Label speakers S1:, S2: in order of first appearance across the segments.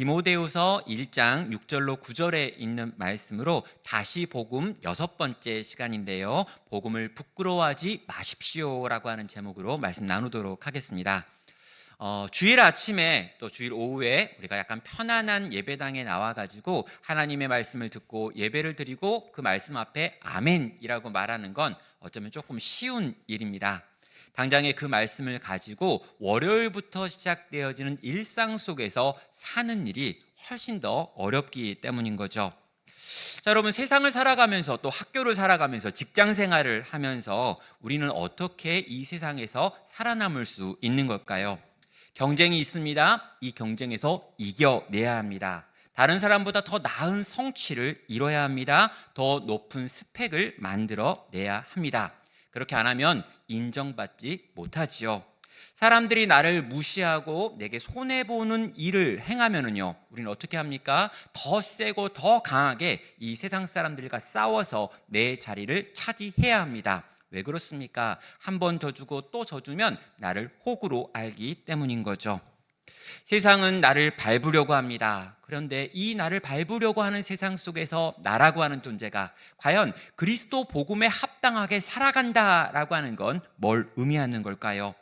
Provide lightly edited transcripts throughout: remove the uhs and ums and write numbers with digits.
S1: 디모데후서 1장 6절로 9절에 있는 말씀으로 다시 복음 6번째 시간인데요. 복음을 부끄러워하지 마십시오라고 하는 제목으로 말씀 나누도록 하겠습니다. 주일 아침에 또 주일 오후에 우리가 약간 편안한 예배당에 나와가지고 하나님의 말씀을 듣고 예배를 드리고 그 말씀 앞에 아멘이라고 말하는 건 어쩌면 조금 쉬운 일입니다. 당장에 그 말씀을 가지고 월요일부터 시작되어지는 일상 속에서 사는 일이 훨씬 더 어렵기 때문인 거죠. 자, 여러분, 세상을 살아가면서 또 학교를 살아가면서 직장 생활을 하면서 우리는 어떻게 이 세상에서 살아남을 수 있는 걸까요? 경쟁이 있습니다. 이 경쟁에서 이겨내야 합니다. 다른 사람보다 더 나은 성취를 이뤄야 합니다. 더 높은 스펙을 만들어내야 합니다. 그렇게 안 하면 인정받지 못하지요. 사람들이 나를 무시하고 내게 손해보는 일을 행하면은요, 우리는 어떻게 합니까? 더 세고 더 강하게 이 세상 사람들과 싸워서 내 자리를 차지해야 합니다. 왜 그렇습니까? 한 번 져주고 또 져주면 나를 호구로 알기 때문인 거죠. 세상은 나를 밟으려고 합니다. 그런데 이 나를 밟으려고 하는 세상 속에서 나라고 하는 존재가 과연 그리스도 복음에 합당하게 살아간다라고 하는 건 뭘 의미하는 걸까요?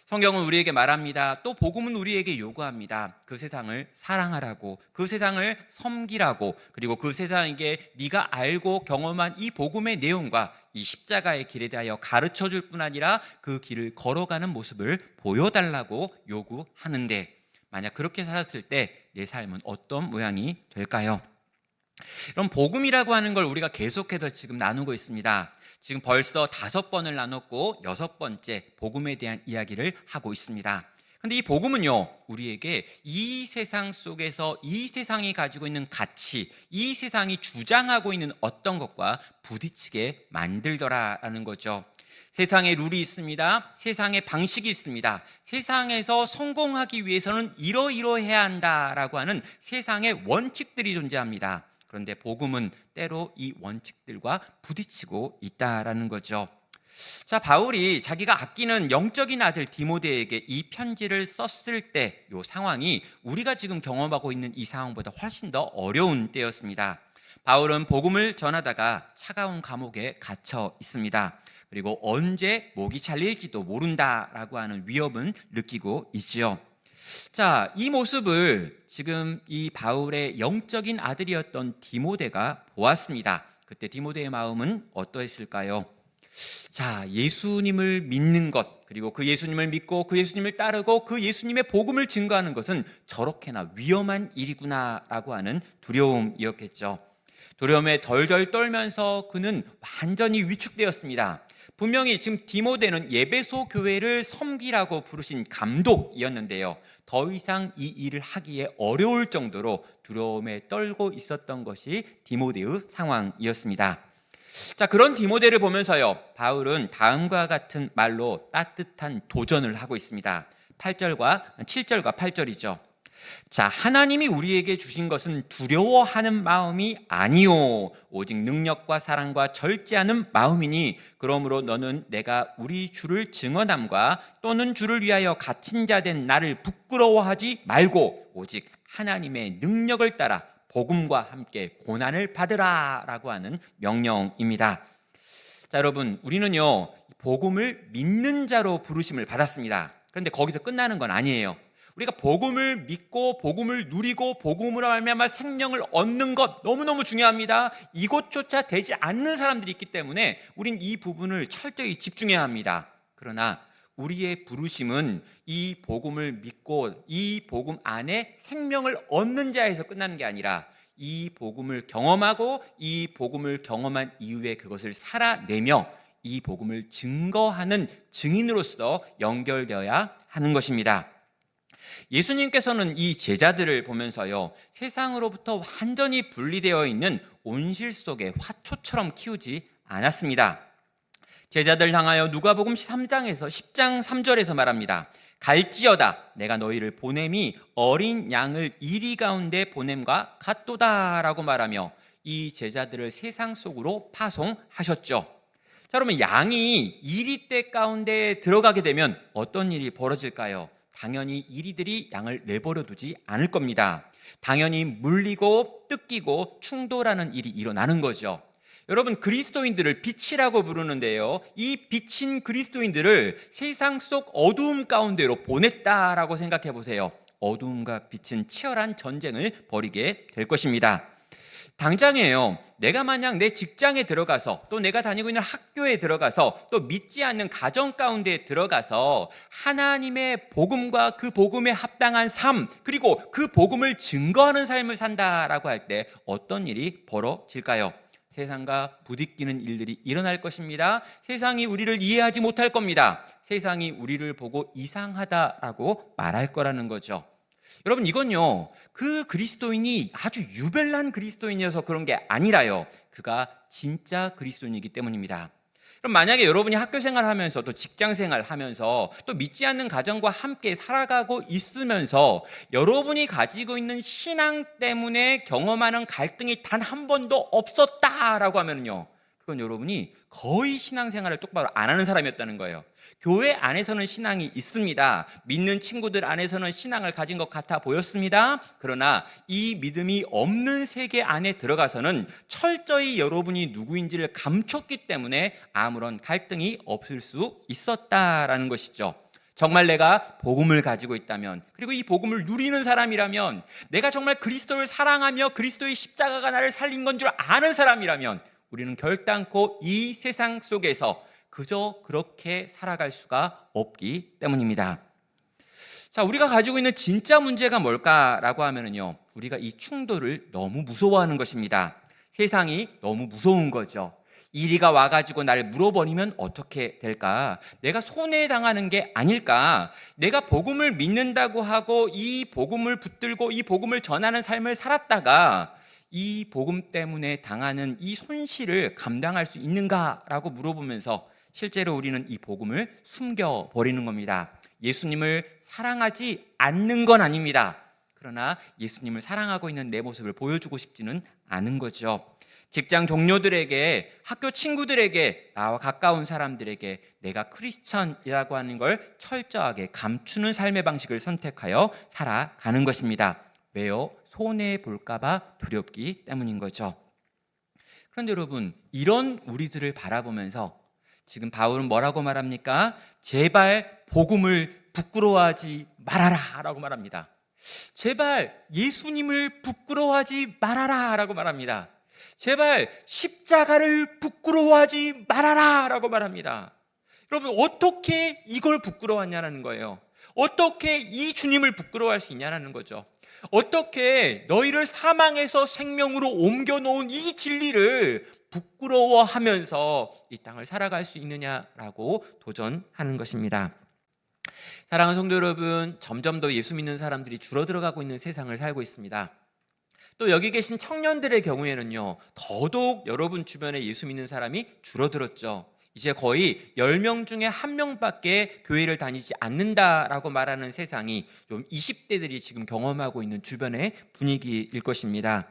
S1: 성경은 우리에게 말합니다. 또 복음은 우리에게 요구합니다. 그 세상을 사랑하라고, 그 세상을 섬기라고, 그리고 그 세상에게 네가 알고 경험한 이 복음의 내용과 이 십자가의 길에 대하여 가르쳐줄 뿐 아니라 그 길을 걸어가는 모습을 보여달라고 요구하는데, 만약 그렇게 살았을 때 내 삶은 어떤 모양이 될까요? 그럼 복음이라고 하는 걸 우리가 계속해서 지금 나누고 있습니다. 지금 벌써 5번을 나눴고 6번째 복음에 대한 이야기를 하고 있습니다. 그런데 이 복음은요, 우리에게 이 세상 속에서 이 세상이 가지고 있는 가치, 이 세상이 주장하고 있는 어떤 것과 부딪히게 만들더라라는 거죠. 세상에 룰이 있습니다. 세상에 방식이 있습니다. 세상에서 성공하기 위해서는 이러이러해야 한다라고 하는 세상의 원칙들이 존재합니다. 그런데 복음은 때로 이 원칙들과 부딪히고 있다라는 거죠. 자, 바울이 자기가 아끼는 영적인 아들 디모데에게 이 편지를 썼을 때 이 상황이 우리가 지금 경험하고 있는 이 상황보다 훨씬 더 어려운 때였습니다. 바울은 복음을 전하다가 차가운 감옥에 갇혀 있습니다. 그리고 언제 목이 잘릴지도 모른다라고 하는 위협은 느끼고 있지요. 자, 이 모습을 지금 이 바울의 영적인 아들이었던 디모데가 보았습니다. 그때 디모데의 마음은 어떠했을까요? 자, 예수님을 믿는 것, 그리고 그 예수님을 믿고 그 예수님을 따르고 그 예수님의 복음을 증거하는 것은 저렇게나 위험한 일이구나라고 하는 두려움이었겠죠. 두려움에 덜덜 떨면서 그는 완전히 위축되었습니다. 분명히 지금 디모데는 예배소 교회를 섬기라고 부르신 감독이었는데요, 더 이상 이 일을 하기에 어려울 정도로 두려움에 떨고 있었던 것이 디모데의 상황이었습니다. 자, 그런 디모데를 보면서요, 바울은 다음과 같은 말로 따뜻한 도전을 하고 있습니다. 7절과 8절이죠. 자, 하나님이 우리에게 주신 것은 두려워하는 마음이 아니요 오직 능력과 사랑과 절제하는 마음이니, 그러므로 너는 내가 우리 주를 증언함과 또는 주를 위하여 갇힌 자 된 나를 부끄러워하지 말고 오직 하나님의 능력을 따라 복음과 함께 고난을 받으라 라고 하는 명령입니다. 자, 여러분, 우리는요 복음을 믿는 자로 부르심을 받았습니다. 그런데 거기서 끝나는 건 아니에요. 우리가 복음을 믿고 복음을 누리고 복음으로 말미암아 생명을 얻는 것 너무너무 중요합니다. 이것조차 되지 않는 사람들이 있기 때문에 우린 이 부분을 철저히 집중해야 합니다. 그러나 우리의 부르심은 이 복음을 믿고 이 복음 안에 생명을 얻는 자에서 끝나는 게 아니라 이 복음을 경험하고 이 복음을 경험한 이후에 그것을 살아내며 이 복음을 증거하는 증인으로서 연결되어야 하는 것입니다. 예수님께서는 이 제자들을 보면서요, 세상으로부터 완전히 분리되어 있는 온실 속의 화초처럼 키우지 않았습니다. 제자들 향하여 누가복음 3장에서 10장 3절에서 말합니다. 갈지어다 내가 너희를 보냄이 어린 양을 이리 가운데 보냄과 같도다 라고 말하며 이 제자들을 세상 속으로 파송하셨죠. 자, 그러면 양이 이리떼 가운데 들어가게 되면 어떤 일이 벌어질까요? 당연히 이리들이 양을 내버려 두지 않을 겁니다. 당연히 물리고 뜯기고 충돌하는 일이 일어나는 거죠. 여러분, 그리스도인들을 빛이라고 부르는데요, 이 빛인 그리스도인들을 세상 속 어두움 가운데로 보냈다라고 생각해 보세요. 어두움과 빛은 치열한 전쟁을 벌이게 될 것입니다. 당장이에요. 내가 만약 내 직장에 들어가서, 또 내가 다니고 있는 학교에 들어가서, 또 믿지 않는 가정 가운데 들어가서 하나님의 복음과 그 복음에 합당한 삶, 그리고 그 복음을 증거하는 삶을 산다라고 할 때 어떤 일이 벌어질까요? 세상과 부딪히는 일들이 일어날 것입니다. 세상이 우리를 이해하지 못할 겁니다. 세상이 우리를 보고 이상하다라고 말할 거라는 거죠. 여러분, 이건요, 그 그리스도인이 아주 유별난 그리스도인이어서 그런 게 아니라요, 그가 진짜 그리스도인이기 때문입니다. 그럼 만약에 여러분이 학교 생활하면서 또 직장 생활하면서 또 믿지 않는 가정과 함께 살아가고 있으면서 여러분이 가지고 있는 신앙 때문에 경험하는 갈등이 단 한 번도 없었다라고 하면요, 그건 여러분이 거의 신앙생활을 똑바로 안 하는 사람이었다는 거예요. 교회 안에서는 신앙이 있습니다. 믿는 친구들 안에서는 신앙을 가진 것 같아 보였습니다. 그러나 이 믿음이 없는 세계 안에 들어가서는 철저히 여러분이 누구인지를 감췄기 때문에 아무런 갈등이 없을 수 있었다라는 것이죠. 정말 내가 복음을 가지고 있다면, 그리고 이 복음을 누리는 사람이라면, 내가 정말 그리스도를 사랑하며 그리스도의 십자가가 나를 살린 건 줄 아는 사람이라면 우리는 결단코 이 세상 속에서 그저 그렇게 살아갈 수가 없기 때문입니다. 자, 우리가 가지고 있는 진짜 문제가 뭘까라고 하면요, 우리가 이 충돌을 너무 무서워하는 것입니다. 세상이 너무 무서운 거죠. 이리가 와가지고 날 물어버리면 어떻게 될까? 내가 손해당하는 게 아닐까? 내가 복음을 믿는다고 하고 이 복음을 붙들고 이 복음을 전하는 삶을 살았다가 이 복음 때문에 당하는 이 손실을 감당할 수 있는가라고 물어보면서 실제로 우리는 이 복음을 숨겨버리는 겁니다. 예수님을 사랑하지 않는 건 아닙니다. 그러나 예수님을 사랑하고 있는 내 모습을 보여주고 싶지는 않은 거죠. 직장 동료들에게, 학교 친구들에게, 나와 가까운 사람들에게 내가 크리스천이라고 하는 걸 철저하게 감추는 삶의 방식을 선택하여 살아가는 것입니다. 왜요? 손해볼까 봐 두렵기 때문인 거죠. 그런데 여러분, 이런 우리들을 바라보면서 지금 바울은 뭐라고 말합니까? 제발 복음을 부끄러워하지 말아라 라고 말합니다. 제발 예수님을 부끄러워하지 말아라 라고 말합니다. 제발 십자가를 부끄러워하지 말아라 라고 말합니다. 여러분, 어떻게 이걸 부끄러워하냐는 거예요. 어떻게 이 주님을 부끄러워할 수 있냐는 거죠. 어떻게 너희를 사망에서 생명으로 옮겨놓은 이 진리를 부끄러워하면서 이 땅을 살아갈 수 있느냐라고 도전하는 것입니다. 사랑하는 성도 여러분, 점점 더 예수 믿는 사람들이 줄어들어가고 있는 세상을 살고 있습니다. 또 여기 계신 청년들의 경우에는요, 더더욱 여러분 주변에 예수 믿는 사람이 줄어들었죠. 이제 거의 10명 중에 1명밖에 교회를 다니지 않는다라고 말하는 세상이 좀 20대들이 지금 경험하고 있는 주변의 분위기일 것입니다.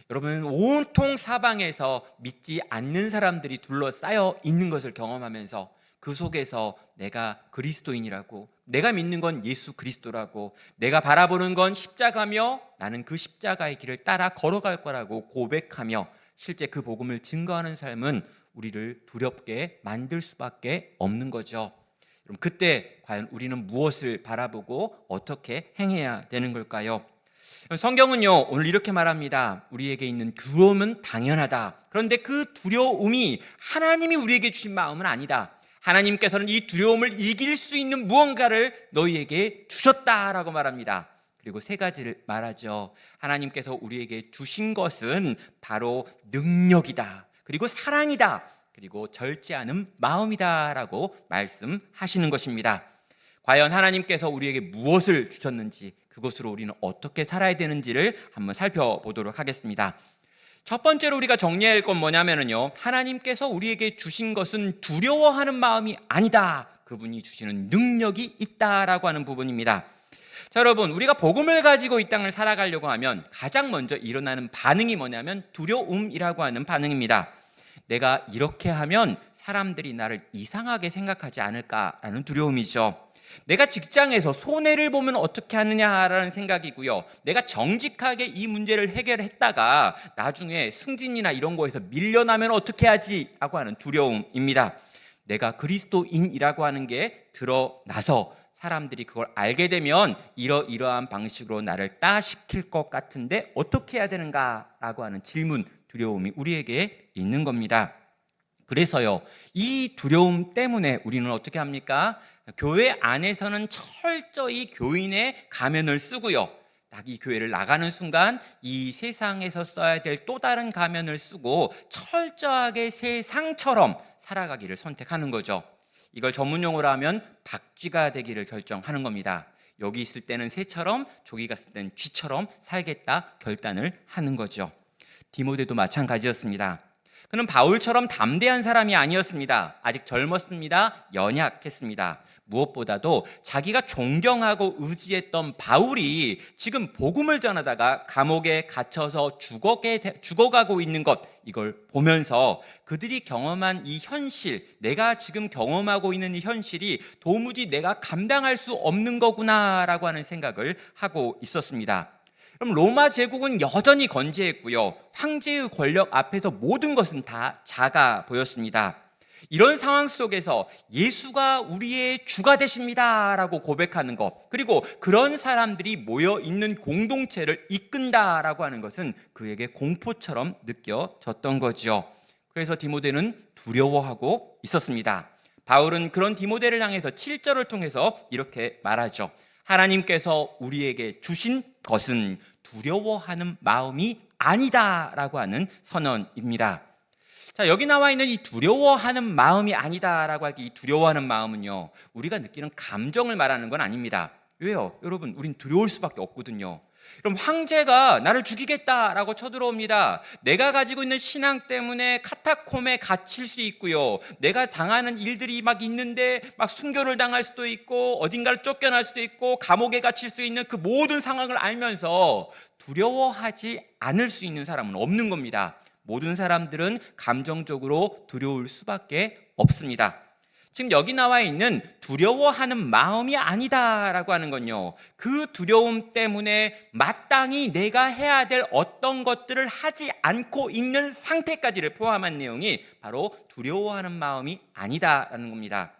S1: 여러분, 온통 사방에서 믿지 않는 사람들이 둘러싸여 있는 것을 경험하면서 그 속에서 내가 그리스도인이라고, 내가 믿는 건 예수 그리스도라고, 내가 바라보는 건 십자가며 나는 그 십자가의 길을 따라 걸어갈 거라고 고백하며 실제 그 복음을 증거하는 삶은 우리를 두렵게 만들 수밖에 없는 거죠. 그럼 그때 과연 우리는 무엇을 바라보고 어떻게 행해야 되는 걸까요? 성경은요, 오늘 이렇게 말합니다. 우리에게 있는 두려움은 당연하다. 그런데 그 두려움이 하나님이 우리에게 주신 마음은 아니다. 하나님께서는 이 두려움을 이길 수 있는 무언가를 너희에게 주셨다라고 말합니다. 그리고 3가지를 말하죠. 하나님께서 우리에게 주신 것은 바로 능력이다, 그리고 사랑이다, 그리고 절제 않은 마음이다라고 말씀하시는 것입니다. 과연 하나님께서 우리에게 무엇을 주셨는지, 그것으로 우리는 어떻게 살아야 되는지를 한번 살펴보도록 하겠습니다. 첫 번째로 우리가 정리할 건 뭐냐면요, 하나님께서 우리에게 주신 것은 두려워하는 마음이 아니다. 그분이 주시는 능력이 있다라고 하는 부분입니다. 자, 여러분, 우리가 복음을 가지고 이 땅을 살아가려고 하면 가장 먼저 일어나는 반응이 뭐냐면 두려움이라고 하는 반응입니다. 내가 이렇게 하면 사람들이 나를 이상하게 생각하지 않을까라는 두려움이죠. 내가 직장에서 손해를 보면 어떻게 하느냐라는 생각이고요. 내가 정직하게 이 문제를 해결했다가 나중에 승진이나 이런 거에서 밀려나면 어떻게 하지라고 하는 두려움입니다. 내가 그리스도인이라고 하는 게 드러나서 사람들이 그걸 알게 되면 이러이러한 방식으로 나를 따시킬 것 같은데 어떻게 해야 되는가라고 하는 질문, 두려움이 우리에게 있는 겁니다. 그래서요, 이 두려움 때문에 우리는 어떻게 합니까? 교회 안에서는 철저히 교인의 가면을 쓰고요, 딱 이 교회를 나가는 순간 이 세상에서 써야 될 또 다른 가면을 쓰고 철저하게 세상처럼 살아가기를 선택하는 거죠. 이걸 전문용어로 하면 박쥐가 되기를 결정하는 겁니다. 여기 있을 때는 새처럼, 저기 갔을 때는 쥐처럼 살겠다 결단을 하는 거죠. 디모데도 마찬가지였습니다. 그는 바울처럼 담대한 사람이 아니었습니다. 아직 젊었습니다. 연약했습니다. 무엇보다도 자기가 존경하고 의지했던 바울이 지금 복음을 전하다가 감옥에 갇혀서 죽어가고 있는 것, 이걸 보면서 그들이 경험한 이 현실, 내가 지금 경험하고 있는 이 현실이 도무지 내가 감당할 수 없는 거구나라고 하는 생각을 하고 있었습니다. 그럼 로마 제국은 여전히 건재했고요, 황제의 권력 앞에서 모든 것은 다 작아 보였습니다. 이런 상황 속에서 예수가 우리의 주가 되십니다 라고 고백하는 것, 그리고 그런 사람들이 모여있는 공동체를 이끈다라고 하는 것은 그에게 공포처럼 느껴졌던 거죠. 그래서 디모데는 두려워하고 있었습니다. 바울은 그런 디모데를 향해서 7절을 통해서 이렇게 말하죠. 하나님께서 우리에게 주신 것은 두려워하는 마음이 아니다 라고 하는 선언입니다. 자, 여기 나와 있는 이 두려워하는 마음이 아니다라고 할 때 이 두려워하는 마음은요, 우리가 느끼는 감정을 말하는 건 아닙니다. 왜요? 여러분, 우린 두려울 수밖에 없거든요. 그럼 황제가 나를 죽이겠다라고 쳐들어옵니다. 내가 가지고 있는 신앙 때문에 카타콤에 갇힐 수 있고요, 내가 당하는 일들이 막 있는데 막 순교를 당할 수도 있고 어딘가를 쫓겨날 수도 있고 감옥에 갇힐 수 있는 그 모든 상황을 알면서 두려워하지 않을 수 있는 사람은 없는 겁니다. 모든 사람들은 감정적으로 두려울 수밖에 없습니다. 지금 여기 나와 있는 두려워하는 마음이 아니다라고 하는 건요, 그 두려움 때문에 마땅히 내가 해야 될 어떤 것들을 하지 않고 있는 상태까지를 포함한 내용이 바로 두려워하는 마음이 아니다라는 겁니다.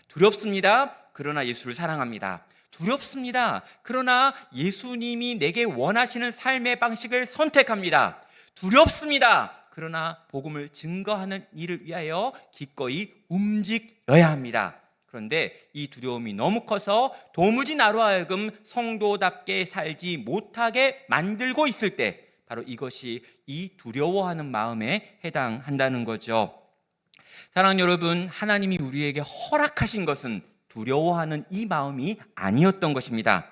S1: 두렵습니다. 그러나 예수를 사랑합니다. 두렵습니다. 그러나 예수님이 내게 원하시는 삶의 방식을 선택합니다. 두렵습니다. 그러나 복음을 증거하는 일을 위하여 기꺼이 움직여야 합니다. 그런데 이 두려움이 너무 커서 도무지 나로 하여금 성도답게 살지 못하게 만들고 있을 때, 바로 이것이 이 두려워하는 마음에 해당한다는 거죠. 사랑하는 여러분, 하나님이 우리에게 허락하신 것은 두려워하는 이 마음이 아니었던 것입니다.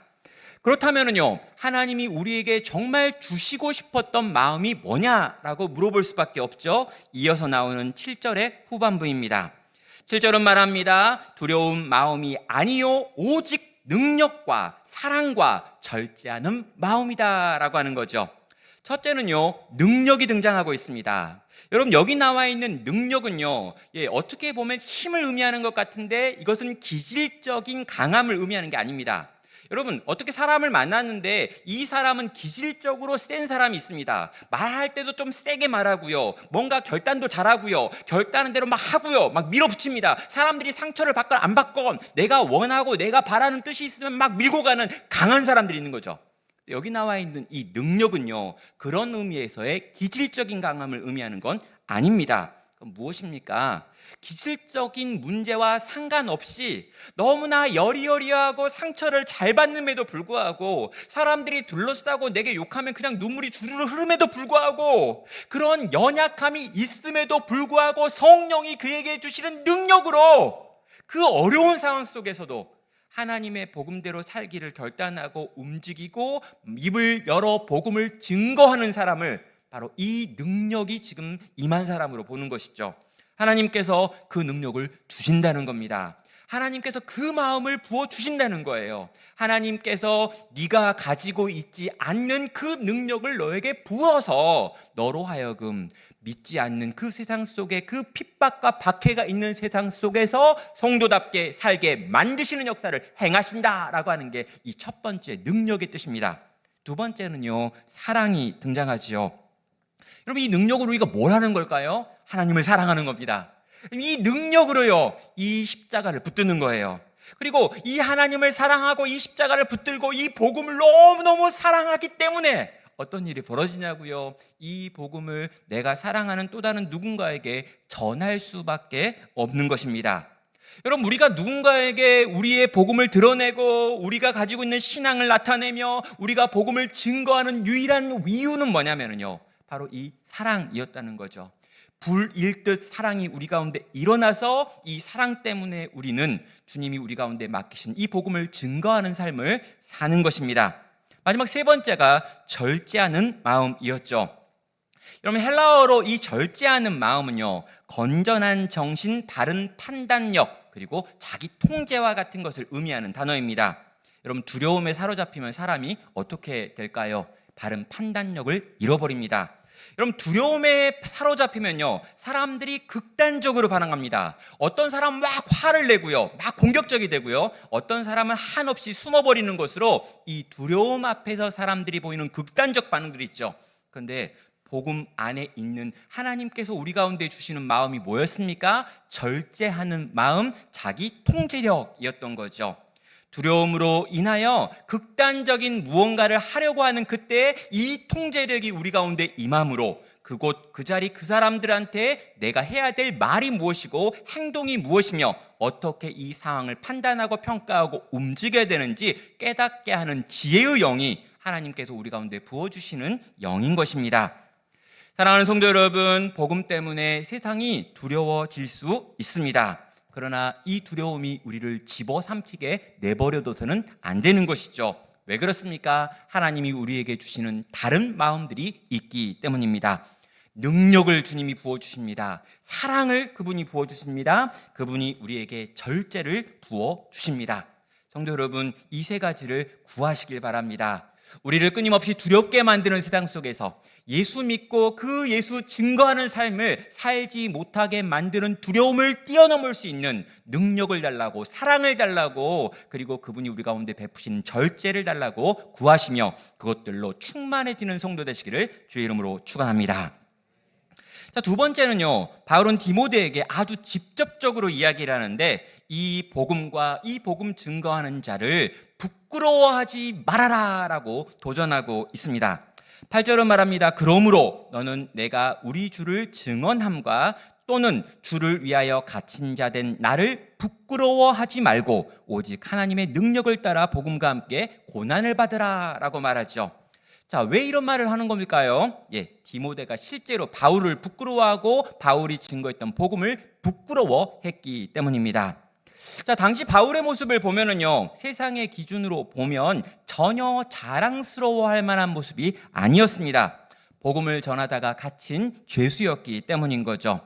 S1: 그렇다면요, 하나님이 우리에게 정말 주시고 싶었던 마음이 뭐냐라고 물어볼 수밖에 없죠. 이어서 나오는 7절의 후반부입니다. 7절은 말합니다. 두려운 마음이 아니요 오직 능력과 사랑과 절제하는 마음이다 라고 하는 거죠. 첫째는요, 능력이 등장하고 있습니다. 여러분, 여기 나와 있는 능력은요, 어떻게 보면 힘을 의미하는 것 같은데 이것은 기질적인 강함을 의미하는 게 아닙니다. 여러분, 어떻게 사람을 만났는데 이 사람은 기질적으로 센 사람이 있습니다. 말할 때도 좀 세게 말하고요, 뭔가 결단도 잘하고요, 결단한 대로 막 하고요, 막 밀어붙입니다. 사람들이 상처를 받건 안 받건 내가 원하고 내가 바라는 뜻이 있으면 막 밀고 가는 강한 사람들이 있는 거죠. 여기 나와 있는 이 능력은요, 그런 의미에서의 기질적인 강함을 의미하는 건 아닙니다. 그럼 무엇입니까? 기질적인 문제와 상관없이 너무나 여리여리하고 상처를 잘 받는에도 불구하고, 사람들이 둘러싸고 내게 욕하면 그냥 눈물이 주르르 흐름에도 불구하고, 그런 연약함이 있음에도 불구하고 성령이 그에게 주시는 능력으로 그 어려운 상황 속에서도 하나님의 복음대로 살기를 결단하고 움직이고 입을 열어 복음을 증거하는 사람을, 바로 이 능력이 지금 임한 사람으로 보는 것이죠. 하나님께서 그 능력을 주신다는 겁니다. 하나님께서 그 마음을 부어주신다는 거예요. 하나님께서 네가 가지고 있지 않는 그 능력을 너에게 부어서 너로 하여금 믿지 않는 그 세상 속에 그 핍박과 박해가 있는 세상 속에서 성도답게 살게 만드시는 역사를 행하신다라고 하는 게 이 첫 번째 능력의 뜻입니다. 두 번째는요, 사랑이 등장하지요. 여러분, 이 능력으로 우리가 뭘 하는 걸까요? 하나님을 사랑하는 겁니다. 이 능력으로요, 이 십자가를 붙드는 거예요. 그리고 이 하나님을 사랑하고 이 십자가를 붙들고 이 복음을 너무너무 사랑하기 때문에 어떤 일이 벌어지냐고요? 이 복음을 내가 사랑하는 또 다른 누군가에게 전할 수밖에 없는 것입니다. 여러분, 우리가 누군가에게 우리의 복음을 드러내고 우리가 가지고 있는 신앙을 나타내며 우리가 복음을 증거하는 유일한 이유는 뭐냐면요, 바로 이 사랑이었다는 거죠. 불일 듯 사랑이 우리 가운데 일어나서 이 사랑 때문에 우리는 주님이 우리 가운데 맡기신 이 복음을 증거하는 삶을 사는 것입니다. 마지막 세 번째가 절제하는 마음이었죠. 여러분, 헬라어로 이 절제하는 마음은요, 건전한 정신, 바른 판단력, 그리고 자기 통제와 같은 것을 의미하는 단어입니다. 여러분, 두려움에 사로잡히면 사람이 어떻게 될까요? 바른 판단력을 잃어버립니다. 여러분, 두려움에 사로잡히면요, 사람들이 극단적으로 반응합니다. 어떤 사람은 막 화를 내고요, 막 공격적이 되고요, 어떤 사람은 한없이 숨어버리는 것으로 이 두려움 앞에서 사람들이 보이는 극단적 반응들이 있죠. 그런데 복음 안에 있는 하나님께서 우리 가운데 주시는 마음이 뭐였습니까? 절제하는 마음, 자기 통제력이었던 거죠. 두려움으로 인하여 극단적인 무언가를 하려고 하는 그때 이 통제력이 우리 가운데 임함으로 그곳 그 자리 그 사람들한테 내가 해야 될 말이 무엇이고 행동이 무엇이며 어떻게 이 상황을 판단하고 평가하고 움직여야 되는지 깨닫게 하는 지혜의 영이 하나님께서 우리 가운데 부어주시는 영인 것입니다. 사랑하는 성도 여러분, 복음 때문에 세상이 두려워질 수 있습니다. 그러나 이 두려움이 우리를 집어삼키게 내버려둬서는 안 되는 것이죠. 왜 그렇습니까? 하나님이 우리에게 주시는 다른 마음들이 있기 때문입니다. 능력을 주님이 부어주십니다. 사랑을 그분이 부어주십니다. 그분이 우리에게 절제를 부어주십니다. 성도 여러분, 이 세 가지를 구하시길 바랍니다. 우리를 끊임없이 두렵게 만드는 세상 속에서 예수 믿고 그 예수 증거하는 삶을 살지 못하게 만드는 두려움을 뛰어넘을 수 있는 능력을 달라고, 사랑을 달라고, 그리고 그분이 우리 가운데 베푸신 절제를 달라고 구하시며 그것들로 충만해지는 성도 되시기를 주의 이름으로 축원합니다. 자, 두 번째는요, 바울은 디모데에게 아주 직접적으로 이야기를 하는데 이 복음과 이 복음 증거하는 자를 부끄러워하지 말아라 라고 도전하고 있습니다. 8절은 말합니다. 그러므로 너는 내가 우리 주를 증언함과 또는 주를 위하여 갇힌 자 된 나를 부끄러워하지 말고 오직 하나님의 능력을 따라 복음과 함께 고난을 받으라 라고 말하죠. 자, 왜 이런 말을 하는 겁니까요? 디모데가 실제로 바울을 부끄러워하고 바울이 증거했던 복음을 부끄러워했기 때문입니다. 자, 당시 바울의 모습을 보면은요, 세상의 기준으로 보면 전혀 자랑스러워할 만한 모습이 아니었습니다. 복음을 전하다가 갇힌 죄수였기 때문인 거죠.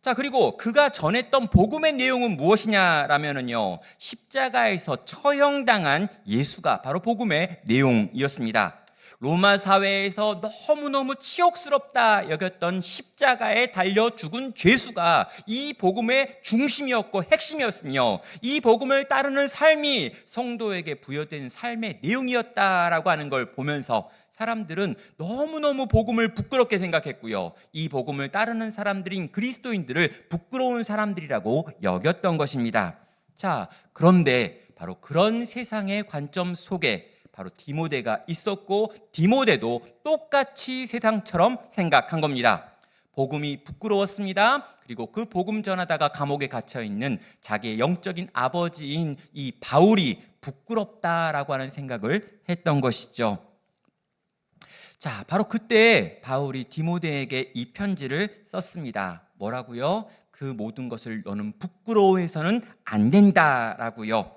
S1: 자, 그리고 그가 전했던 복음의 내용은 무엇이냐라면은요, 십자가에서 처형당한 예수가 바로 복음의 내용이었습니다. 로마 사회에서 너무너무 치욕스럽다 여겼던 십자가에 달려 죽은 죄수가 이 복음의 중심이었고 핵심이었으며 이 복음을 따르는 삶이 성도에게 부여된 삶의 내용이었다라고 하는 걸 보면서 사람들은 너무너무 복음을 부끄럽게 생각했고요, 이 복음을 따르는 사람들인 그리스도인들을 부끄러운 사람들이라고 여겼던 것입니다. 자, 그런데 바로 그런 세상의 관점 속에 바로 디모데가 있었고 디모데도 똑같이 세상처럼 생각한 겁니다. 복음이 부끄러웠습니다. 그리고 그 복음 전하다가 감옥에 갇혀 있는 자기의 영적인 아버지인 이 바울이 부끄럽다라고 하는 생각을 했던 것이죠. 자, 바로 그때 바울이 디모데에게 이 편지를 썼습니다. 뭐라고요? 그 모든 것을 너는 부끄러워해서는 안 된다라고요.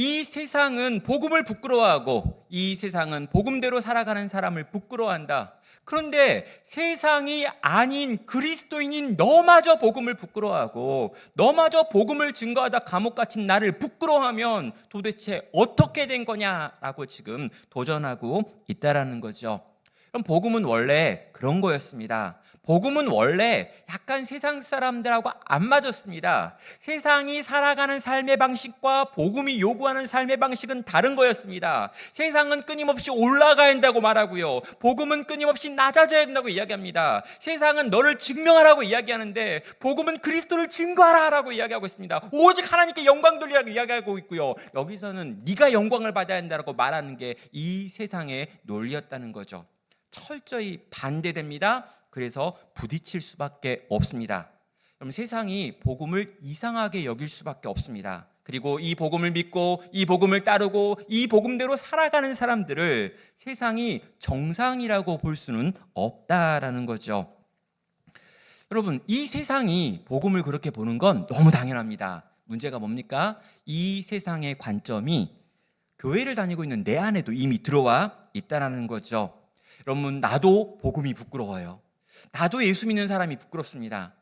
S1: 이 세상은 복음을 부끄러워하고 이 세상은 복음대로 살아가는 사람을 부끄러워한다. 그런데 세상이 아닌 그리스도인인 너마저 복음을 부끄러워하고 너마저 복음을 증거하다 감옥 갇힌 나를 부끄러워하면 도대체 어떻게 된 거냐라고 지금 도전하고 있다라는 거죠. 그럼 복음은 원래 그런 거였습니다. 복음은 원래 약간 세상 사람들하고 안 맞았습니다. 세상이 살아가는 삶의 방식과 복음이 요구하는 삶의 방식은 다른 거였습니다. 세상은 끊임없이 올라가야 한다고 말하고요, 복음은 끊임없이 낮아져야 된다고 이야기합니다. 세상은 너를 증명하라고 이야기하는데 복음은 그리스도를 증거하라고 이야기하고 있습니다. 오직 하나님께 영광 돌리라고 이야기하고 있고요, 여기서는 네가 영광을 받아야 한다고 말하는 게 이 세상의 논리였다는 거죠. 철저히 반대됩니다. 그래서 부딪힐 수밖에 없습니다. 그럼 세상이 복음을 이상하게 여길 수밖에 없습니다. 그리고 이 복음을 믿고 이 복음을 따르고 이 복음대로 살아가는 사람들을 세상이 정상이라고 볼 수는 없다라는 거죠. 여러분, 이 세상이 복음을 그렇게 보는 건 너무 당연합니다. 문제가 뭡니까? 이 세상의 관점이 교회를 다니고 있는 내 안에도 이미 들어와 있다는 거죠. 여러분, 나도 복음이 부끄러워요. 나도 예수 믿는 사람이 부끄럽습니다.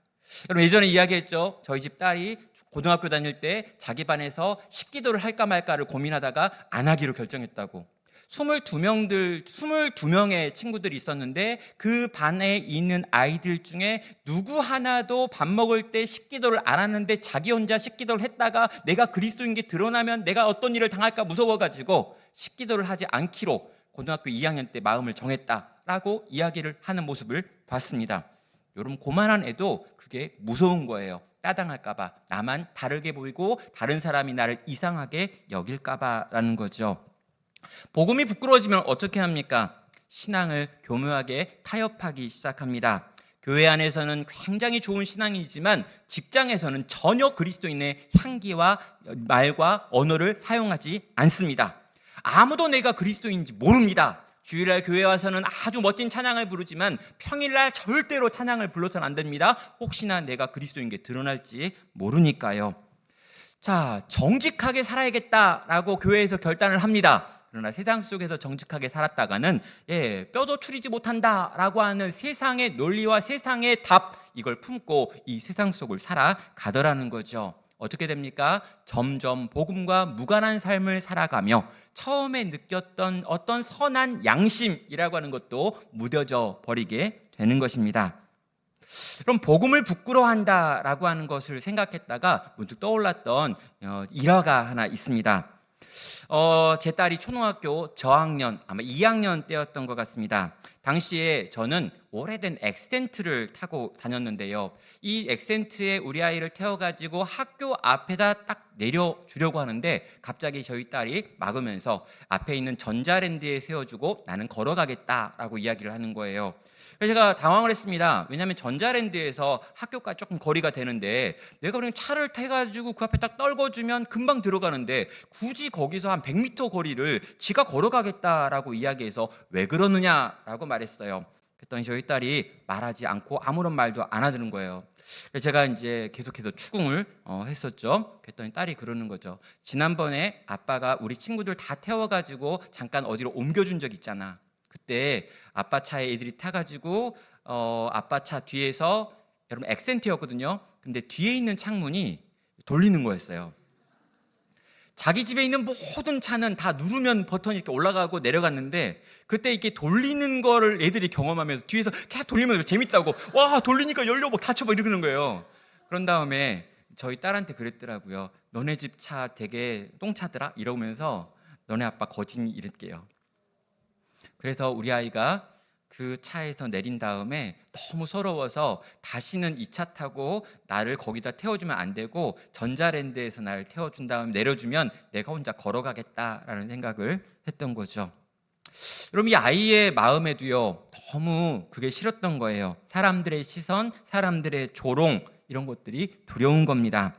S1: 여러분, 예전에 이야기했죠. 저희 집 딸이 고등학교 다닐 때 자기 반에서 식기도를 할까 말까를 고민하다가 안 하기로 결정했다고. 22명의 친구들이 있었는데 그 반에 있는 아이들 중에 누구 하나도 밥 먹을 때 식기도를 안 하는데 자기 혼자 식기도를 했다가 내가 그리스도인 게 드러나면 내가 어떤 일을 당할까 무서워가지고 식기도를 하지 않기로 고등학교 2학년 때 마음을 정했다라고 이야기를 하는 모습을 봤습니다. 여러분, 고만한 애도 그게 무서운 거예요. 따당할까봐, 나만 다르게 보이고 다른 사람이 나를 이상하게 여길까봐라는 거죠. 복음이 부끄러워지면 어떻게 합니까? 신앙을 교묘하게 타협하기 시작합니다. 교회 안에서는 굉장히 좋은 신앙이지만 직장에서는 전혀 그리스도인의 향기와 말과 언어를 사용하지 않습니다. 아무도 내가 그리스도인지 모릅니다. 주일날 교회 와서는 아주 멋진 찬양을 부르지만 평일날 절대로 찬양을 불러서는 안 됩니다. 혹시나 내가 그리스도인 게 드러날지 모르니까요. 자, 정직하게 살아야겠다라고 교회에서 결단을 합니다. 그러나 세상 속에서 정직하게 살았다가는 뼈도 추리지 못한다라고 하는 세상의 논리와 세상의 답, 이걸 품고 이 세상 속을 살아가더라는 거죠. 어떻게 됩니까? 점점 복음과 무관한 삶을 살아가며 처음에 느꼈던 어떤 선한 양심이라고 하는 것도 무뎌져 버리게 되는 것입니다. 그럼 복음을 부끄러워한다라고 하는 것을 생각했다가 문득 떠올랐던 일화가 하나 있습니다. 제 딸이 초등학교 저학년, 아마 2학년 때였던 것 같습니다. 당시에 저는 오래된 엑센트를 타고 다녔는데요, 이 엑센트에 우리 아이를 태워가지고 학교 앞에다 딱 내려주려고 하는데 갑자기 저희 딸이 막으면서 앞에 있는 전자랜드에 세워주고 나는 걸어가겠다라고 이야기를 하는 거예요. 그래서 제가 당황을 했습니다. 왜냐하면 전자랜드에서 학교까지 조금 거리가 되는데 내가 그냥 차를 타가지고 그 앞에 딱 떨궈주면 금방 들어가는데 굳이 거기서 한 100m 거리를 지가 걸어가겠다라고 이야기해서 왜 그러느냐라고 말했어요. 그랬더니 저희 딸이 말하지 않고 아무런 말도 안 하는 거예요. 그래서 제가 이제 계속해서 추궁을 했었죠. 그랬더니 딸이 그러는 거죠. 지난번에 아빠가 우리 친구들 다 태워가지고 잠깐 어디로 옮겨준 적 있잖아. 그때 아빠 차에 애들이 타가지고 아빠 차 뒤에서, 여러분 엑센트였거든요. 근데 뒤에 있는 창문이 돌리는 거였어요. 자기 집에 있는 모든 차는 다 누르면 버튼이 이렇게 올라가고 내려갔는데 그때 이렇게 돌리는 거를 애들이 경험하면서 뒤에서 계속 돌리면서 재밌다고, 와 돌리니까 열려 막 닫혀 막 이러는 거예요. 그런 다음에 저희 딸한테 그랬더라고요. 너네 집 차 되게 똥차더라 이러면서 너네 아빠 거진 이랬게요. 그래서 우리 아이가 그 차에서 내린 다음에 너무 서러워서 다시는 이 차 타고 나를 거기다 태워주면 안 되고 전자랜드에서 나를 태워준 다음에 내려주면 내가 혼자 걸어가겠다라는 생각을 했던 거죠. 여러분, 이 아이의 마음에도요, 너무 그게 싫었던 거예요. 사람들의 시선, 사람들의 조롱, 이런 것들이 두려운 겁니다.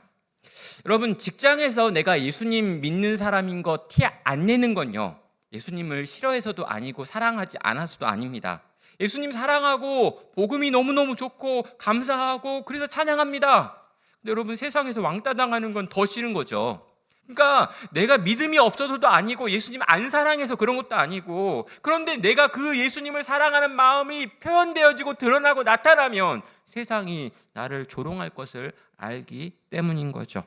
S1: 여러분, 직장에서 내가 예수님 믿는 사람인 거 티 안 내는 건요, 예수님을 싫어해서도 아니고 사랑하지 않아서도 아닙니다. 예수님 사랑하고 복음이 너무너무 좋고 감사하고 그래서 찬양합니다. 근데 여러분, 세상에서 왕따 당하는 건 더 싫은 거죠.
S2: 그러니까 내가 믿음이 없어서도 아니고 예수님 안 사랑해서 그런 것도 아니고, 그런데 내가 그 예수님을 사랑하는 마음이 표현되어지고 드러나고 나타나면 세상이 나를 조롱할 것을 알기 때문인 거죠.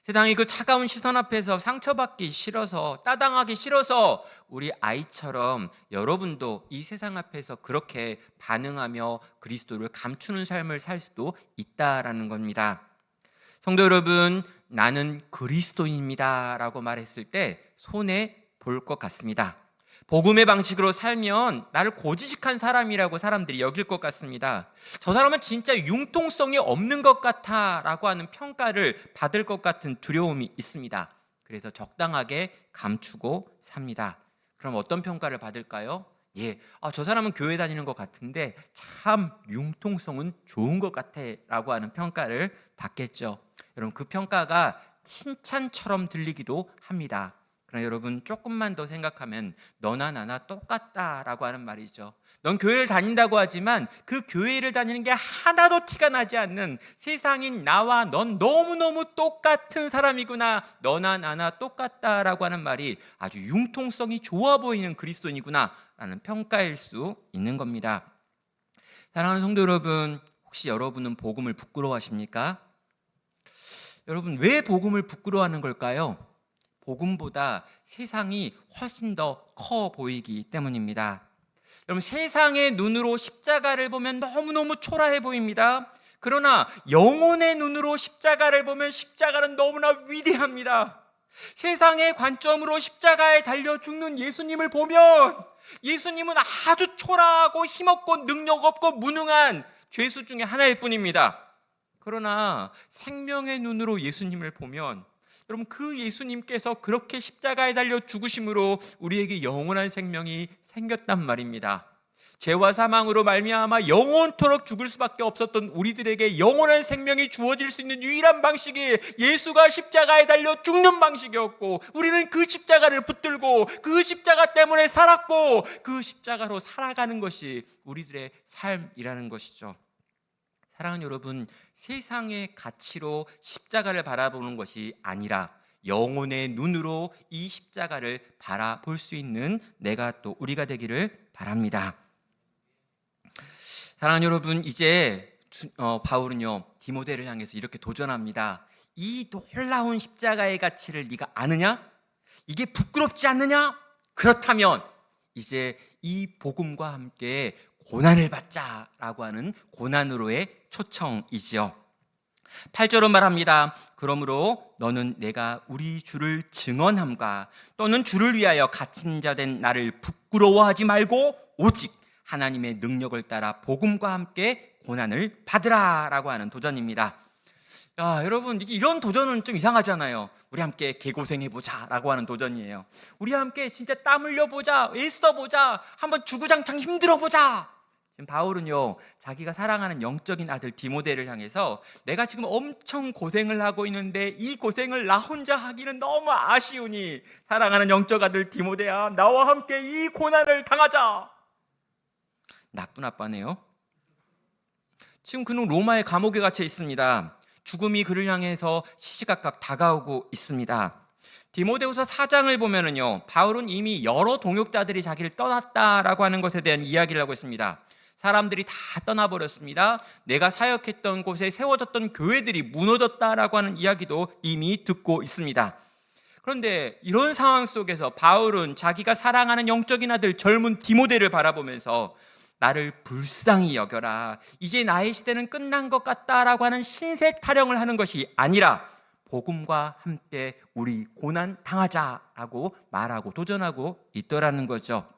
S2: 세상이 그 차가운 시선 앞에서 상처받기 싫어서, 따당하기 싫어서 우리 아이처럼 여러분도 이 세상 앞에서 그렇게 반응하며 그리스도를 감추는 삶을 살 수도 있다라는 겁니다. 성도 여러분, 나는 그리스도인입니다 라고 말했을 때 손해 볼 것 같습니다. 복음의 방식으로 살면 나를 고지식한 사람이라고 사람들이 여길 것 같습니다. 저 사람은 진짜 융통성이 없는 것 같아 라고 하는 평가를 받을 것 같은 두려움이 있습니다. 그래서 적당하게 감추고 삽니다. 그럼 어떤 평가를 받을까요? 저 사람은 교회 다니는 것 같은데 참 융통성은 좋은 것 같아 라고 하는 평가를 받겠죠. 여러분, 그 평가가 칭찬처럼 들리기도 합니다. 그러나 여러분, 조금만 더 생각하면 너나 나나 똑같다라고 하는 말이죠. 넌 교회를 다닌다고 하지만 그 교회를 다니는 게 하나도 티가 나지 않는 세상인 나와 넌 너무너무 똑같은 사람이구나, 너나 나나 똑같다라고 하는 말이 아주 융통성이 좋아 보이는 그리스도인이구나 라는 평가일 수 있는 겁니다. 사랑하는 성도 여러분, 혹시 여러분은 복음을 부끄러워하십니까? 여러분, 왜 복음을 부끄러워하는 걸까요? 복음보다 세상이 훨씬 더 커 보이기 때문입니다. 여러분, 세상의 눈으로 십자가를 보면 너무너무 초라해 보입니다. 그러나 영혼의 눈으로 십자가를 보면 십자가는 너무나 위대합니다. 세상의 관점으로 십자가에 달려 죽는 예수님을 보면 예수님은 아주 초라하고 힘없고 능력없고 무능한 죄수 중에 하나일 뿐입니다. 그러나 생명의 눈으로 예수님을 보면 여러분, 그 예수님께서 그렇게 십자가에 달려 죽으심으로 우리에게 영원한 생명이 생겼단 말입니다. 죄와 사망으로 말미암아 영원토록 죽을 수밖에 없었던 우리들에게 영원한 생명이 주어질 수 있는 유일한 방식이 예수가 십자가에 달려 죽는 방식이었고, 우리는 그 십자가를 붙들고 그 십자가 때문에 살았고 그 십자가로 살아가는 것이 우리들의 삶이라는 것이죠. 사랑하는 여러분, 세상의 가치로 십자가를 바라보는 것이 아니라 영혼의 눈으로 이 십자가를 바라볼 수 있는 내가 또 우리가 되기를 바랍니다. 사랑하는 여러분, 이제 바울은요 디모데를 향해서 이렇게 도전합니다. 이 놀라운 십자가의 가치를 네가 아느냐? 이게 부끄럽지 않느냐? 그렇다면 이제 이 복음과 함께 고난을 받자라고 하는 고난으로의 초청이지요. 8절은 말합니다. 그러므로 너는 내가 우리 주를 증언함과 또는 주를 위하여 갇힌 자 된 나를 부끄러워하지 말고 오직 하나님의 능력을 따라 복음과 함께 고난을 받으라 라고 하는 도전입니다. 여러분, 이런 도전은 좀 이상하잖아요. 우리 함께 개고생해보자 라고 하는 도전이에요. 우리 함께 진짜 땀 흘려보자, 애써보자, 한번 주구장창 힘들어보자. 지금 바울은요 자기가 사랑하는 영적인 아들 디모데를 향해서 내가 지금 엄청 고생을 하고 있는데 이 고생을 나 혼자 하기는 너무 아쉬우니 사랑하는 영적 아들 디모데야, 나와 함께 이 고난을 당하자. 나쁜 아빠네요. 지금 그는 로마의 감옥에 갇혀 있습니다. 죽음이 그를 향해서 시시각각 다가오고 있습니다. 디모데후서 4장을 보면은요 바울은 이미 여러 동역자들이 자기를 떠났다라고 하는 것에 대한 이야기를 하고 있습니다. 사람들이 다 떠나버렸습니다. 내가 사역했던 곳에 세워졌던 교회들이 무너졌다라고 하는 이야기도 이미 듣고 있습니다. 그런데 이런 상황 속에서 바울은 자기가 사랑하는 영적인 아들 젊은 디모데를 바라보면서 나를 불쌍히 여겨라, 이제 나의 시대는 끝난 것 같다라고 하는 신세 타령을 하는 것이 아니라 복음과 함께 우리 고난 당하자라고 말하고 도전하고 있더라는 거죠.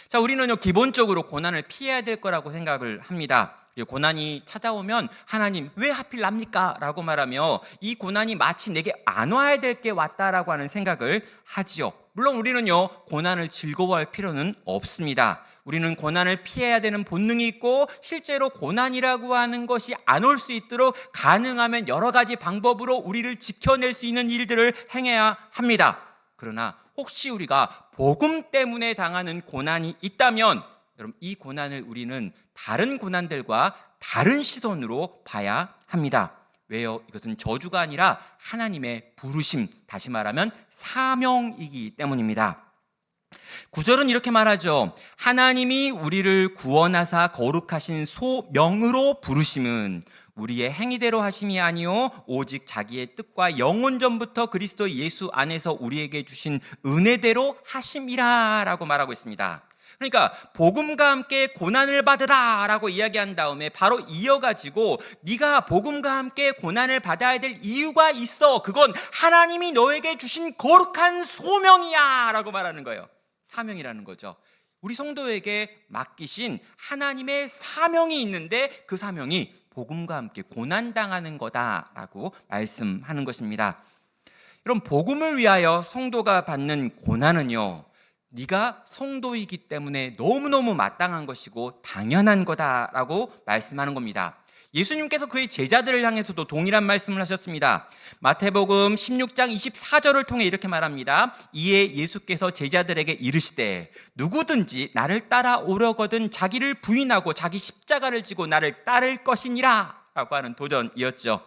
S2: 자, 우리는요 기본적으로 고난을 피해야 될 거라고 생각을 합니다. 고난이 찾아오면 하나님 왜 하필 납니까? 라고 말하며 이 고난이 마치 내게 안 와야 될 게 왔다라고 하는 생각을 하지요. 물론 우리는요 고난을 즐거워할 필요는 없습니다. 우리는 고난을 피해야 되는 본능이 있고 실제로 고난이라고 하는 것이 안 올 수 있도록 가능하면 여러 가지 방법으로 우리를 지켜낼 수 있는 일들을 행해야 합니다. 그러나 혹시 우리가 복음 때문에 당하는 고난이 있다면 여러분, 이 고난을 우리는 다른 고난들과 다른 시선으로 봐야 합니다.
S1: 왜요? 이것은 저주가 아니라 하나님의 부르심, 다시 말하면 사명이기 때문입니다. 9절은 이렇게 말하죠. 하나님이 우리를 구원하사 거룩하신 소명으로 부르심은 우리의 행위대로 하심이 아니요 오직 자기의 뜻과 영원 전부터 그리스도 예수 안에서 우리에게 주신 은혜대로 하심이라 라고 말하고 있습니다. 그러니까 복음과 함께 고난을 받으라 라고 이야기한 다음에 바로 이어가지고 네가 복음과 함께 고난을 받아야 될 이유가 있어. 그건 하나님이 너에게 주신 거룩한 소명이야 라고 말하는 거예요. 사명이라는 거죠. 우리 성도에게 맡기신 하나님의 사명이 있는데 그 사명이 복음과 함께 고난당하는 거다라고 말씀하는 것입니다. 여러분, 복음을 위하여 성도가 받는 고난은요, 네가 성도이기 때문에 너무너무 마땅한 것이고 당연한 거다라고 말씀하는 겁니다. 예수님께서 그의 제자들을 향해서도 동일한 말씀을 하셨습니다. 마태복음 16장 24절을 통해 이렇게 말합니다. 이에 예수께서 제자들에게 이르시되 누구든지 나를 따라오려거든 자기를 부인하고 자기 십자가를 지고 나를 따를 것이니라 라고 하는 도전이었죠.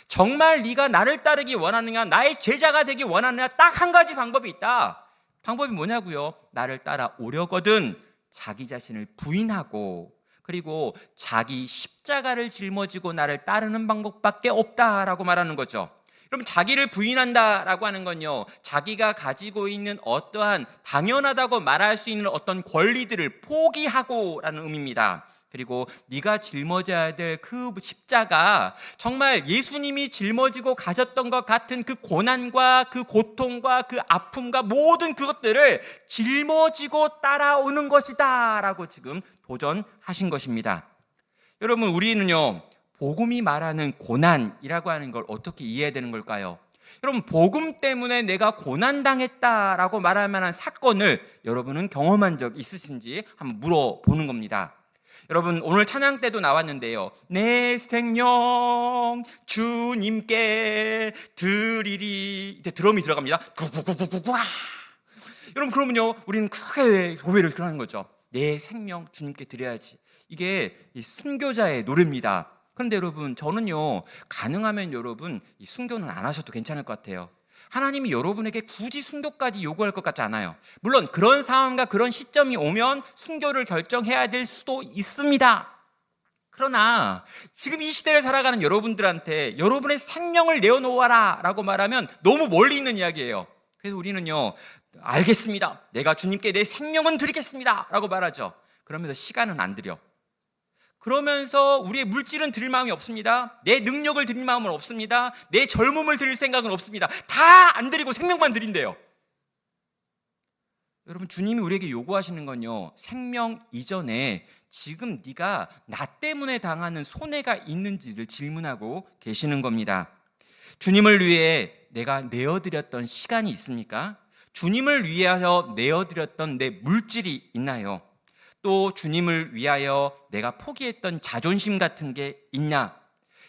S1: 정말 네가 나를 따르기 원하느냐, 나의 제자가 되기 원하느냐, 딱 한 가지 방법이 있다. 방법이 뭐냐고요? 나를 따라오려거든 자기 자신을 부인하고 그리고 자기 십자가를 짊어지고 나를 따르는 방법밖에 없다라고 말하는 거죠. 여러분, 자기를 부인한다라고 하는 건요, 자기가 가지고 있는 어떠한 당연하다고 말할 수 있는 어떤 권리들을 포기하고라는 의미입니다. 그리고 네가 짊어져야 될 그 십자가, 정말 예수님이 짊어지고 가셨던 것 같은 그 고난과 그 고통과 그 아픔과 모든 그것들을 짊어지고 따라오는 것이다 라고 지금 도전하신 것입니다. 여러분, 우리는요, 복음이 말하는 고난이라고 하는 걸 어떻게 이해해야 되는 걸까요? 여러분, 복음 때문에 내가 고난당했다라고 말할 만한 사건을 여러분은 경험한 적 있으신지 한번 물어보는 겁니다. 여러분, 오늘 찬양 때도 나왔는데요. 내 생명 주님께 드리리. 이때 드럼이 들어갑니다. 구구구구구구. 여러분, 그러면요, 우리는 크게 고백을 하는 거죠. 내 생명 주님께 드려야지. 이게 이 순교자의 노래입니다. 그런데 여러분, 저는요, 가능하면 여러분 이 순교는 안 하셔도 괜찮을 것 같아요. 하나님이 여러분에게 굳이 순교까지 요구할 것 같지 않아요. 물론 그런 상황과 그런 시점이 오면 순교를 결정해야 될 수도 있습니다. 그러나 지금 이 시대를 살아가는 여러분들한테 여러분의 생명을 내어놓아라 라고 말하면 너무 멀리 있는 이야기예요. 그래서 우리는요, 알겠습니다, 내가 주님께 내 생명은 드리겠습니다 라고 말하죠. 그러면서 시간은 안 드려. 그러면서 우리의 물질은 드릴 마음이 없습니다. 내 능력을 드릴 마음은 없습니다. 내 젊음을 드릴 생각은 없습니다. 다 안 드리고 생명만 드린대요. 여러분, 주님이 우리에게 요구하시는 건요, 생명 이전에 지금 네가 나 때문에 당하는 손해가 있는지를 질문하고 계시는 겁니다. 주님을 위해 내가 내어드렸던 시간이 있습니까? 주님을 위하여 내어드렸던 내 물질이 있나요? 또 주님을 위하여 내가 포기했던 자존심 같은 게 있냐?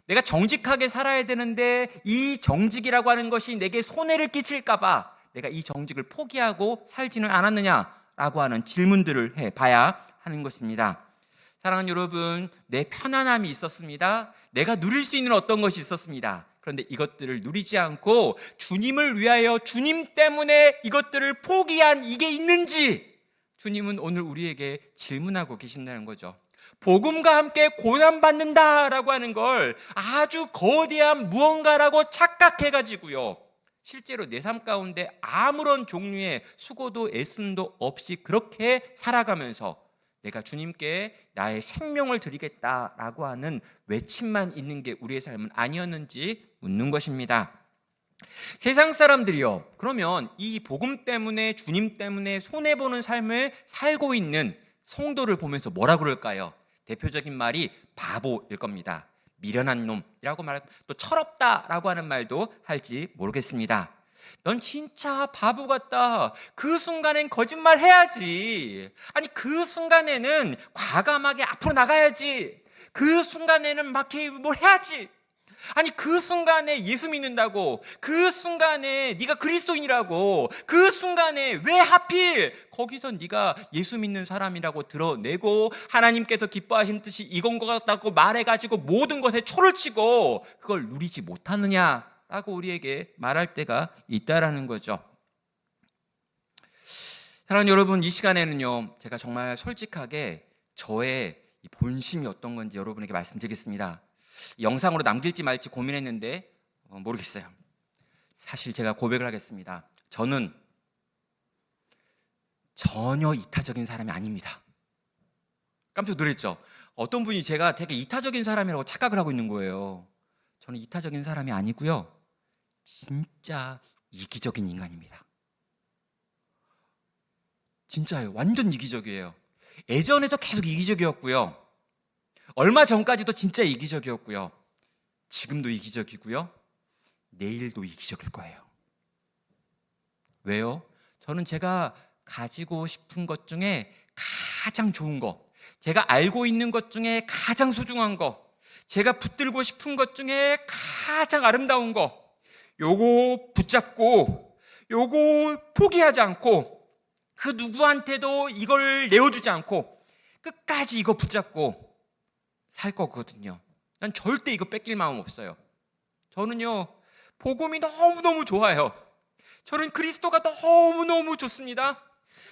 S1: 내가 정직하게 살아야 되는데 이 정직이라고 하는 것이 내게 손해를 끼칠까 봐 내가 이 정직을 포기하고 살지는 않았느냐라고 하는 질문들을 해봐야 하는 것입니다. 사랑하는 여러분, 내 편안함이 있었습니다. 내가 누릴 수 있는 어떤 것이 있었습니다. 그런데 이것들을 누리지 않고 주님을 위하여 주님 때문에 이것들을 포기한 이게 있는지 주님은 오늘 우리에게 질문하고 계신다는 거죠. 복음과 함께 고난받는다라고 하는 걸 아주 거대한 무언가라고 착각해가지고요, 실제로 내 삶 가운데 아무런 종류의 수고도 애씀도 없이 그렇게 살아가면서 내가 주님께 나의 생명을 드리겠다라고 하는 외침만 있는 게 우리의 삶은 아니었는지 묻는 것입니다. 세상 사람들이요, 그러면 이 복음 때문에 주님 때문에 손해보는 삶을 살고 있는 성도를 보면서 뭐라 그럴까요? 대표적인 말이 바보일 겁니다. 미련한 놈이라고 말하고 또 철없다라고 하는 말도 할지 모르겠습니다. 넌 진짜 바보 같다. 그 순간엔 거짓말 해야지. 아니, 그 순간에는 과감하게 앞으로 나가야지. 그 순간에는 막 뭘 해야지.
S2: 아니 그 순간에 예수 믿는다고, 그 순간에 네가 그리스도인이라고, 그 순간에 왜 하필 거기서 네가 예수 믿는 사람이라고 드러내고 하나님께서 기뻐하신 뜻이 이건 것 같다고 말해가지고 모든 것에 초를 치고 그걸 누리지 못하느냐라고 우리에게 말할 때가 있다라는 거죠. 사랑하는 여러분, 이 시간에는요 제가 정말 솔직하게 저의 이 본심이 어떤 건지 여러분에게 말씀드리겠습니다. 영상으로 남길지 말지 고민했는데 모르겠어요. 사실 제가 고백을 하겠습니다. 저는 전혀 이타적인 사람이 아닙니다. 깜짝 놀랐죠? 어떤 분이 제가 되게 이타적인 사람이라고 착각을 하고 있는 거예요. 저는 이타적인 사람이 아니고요, 진짜 이기적인 인간입니다. 진짜요. 완전 이기적이에요. 예전에도 계속 이기적이었고요, 얼마 전까지도 진짜 이기적이었고요, 지금도 이기적이고요, 내일도 이기적일 거예요. 왜요? 저는 제가 가지고 싶은 것 중에 가장 좋은 거, 제가 알고 있는 것 중에 가장 소중한 거, 제가 붙들고 싶은 것 중에 가장 아름다운 거, 요거 붙잡고 요거 포기하지 않고 그 누구한테도 이걸 내어주지 않고 끝까지 이거 붙잡고 살 거거든요. 난 절대 이거 뺏길 마음 없어요. 저는요 복음이 너무너무 좋아요. 저는 그리스도가 너무너무 좋습니다.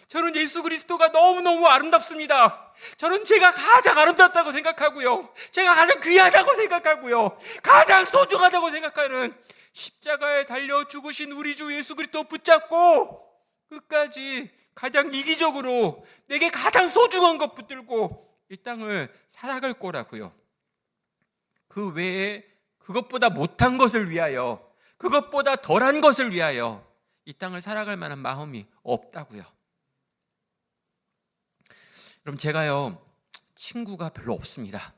S2: 저는 예수 그리스도가 너무너무 아름답습니다. 저는 제가 가장 아름답다고 생각하고요, 제가 가장 귀하다고 생각하고요, 가장 소중하다고 생각하는 십자가에 달려 죽으신 우리 주 예수 그리스도 붙잡고 끝까지 가장 이기적으로 내게 가장 소중한 것 붙들고 이 땅을 살아갈 거라고요. 그 외에 그것보다 못한 것을 위하여, 그것보다 덜한 것을 위하여 이 땅을 살아갈 만한 마음이 없다고요. 그럼 제가요 친구가 별로 없습니다.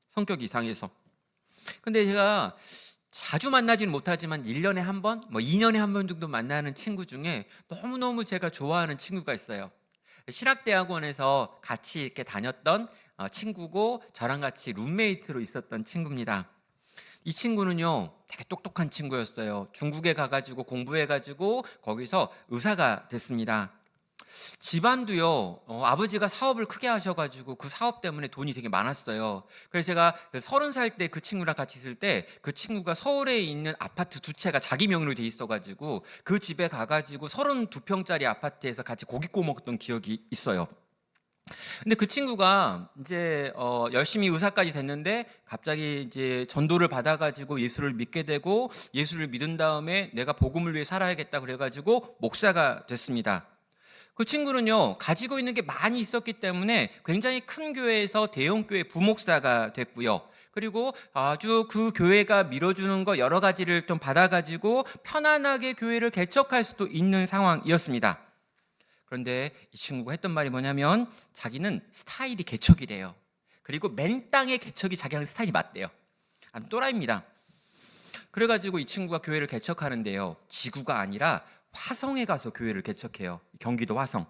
S2: 성격이 이상해서. 근데 제가 자주 만나지는 못하지만 1년에 한 번, 2년에 한 번 정도 만나는 친구 중에 너무너무 제가 좋아하는 친구가 있어요. 신학대학원에서 같이 이렇게 다녔던 친구고 저랑 같이 룸메이트로 있었던 친구입니다. 이 친구는요 되게 똑똑한 친구였어요. 중국에 가가지고 공부해가지고 거기서 의사가 됐습니다. 집안도요 아버지가 사업을 크게 하셔가지고 그 사업 때문에 돈이 되게 많았어요. 그래서 제가 30살 때 그 친구랑 같이 있을 때 그 친구가 서울에 있는 아파트 2채가 자기 명의로 돼 있어가지고 그 집에 가가지고 32평짜리 아파트에서 같이 고기 구워 먹었던 기억이 있어요. 근데 그 친구가 이제 열심히 의사까지 됐는데 갑자기 이제 전도를 받아가지고 예수를 믿게 되고, 예수를 믿은 다음에 내가 복음을 위해 살아야겠다 그래가지고 목사가 됐습니다. 그 친구는요 가지고 있는 게 많이 있었기 때문에 굉장히 큰 교회에서 대형 교회 부목사가 됐고요, 그리고 아주 그 교회가 밀어주는 거 여러 가지를 좀 받아가지고 편안하게 교회를 개척할 수도 있는 상황이었습니다. 그런데 이 친구가 했던 말이 뭐냐면 자기는 스타일이 개척이래요. 그리고 맨땅에 개척이 자기랑 스타일이 맞대요. 아주 또라이입니다. 그래가지고 이 친구가 교회를 개척하는데요, 지구가 아니라 화성에 가서 교회를 개척해요. 경기도 화성.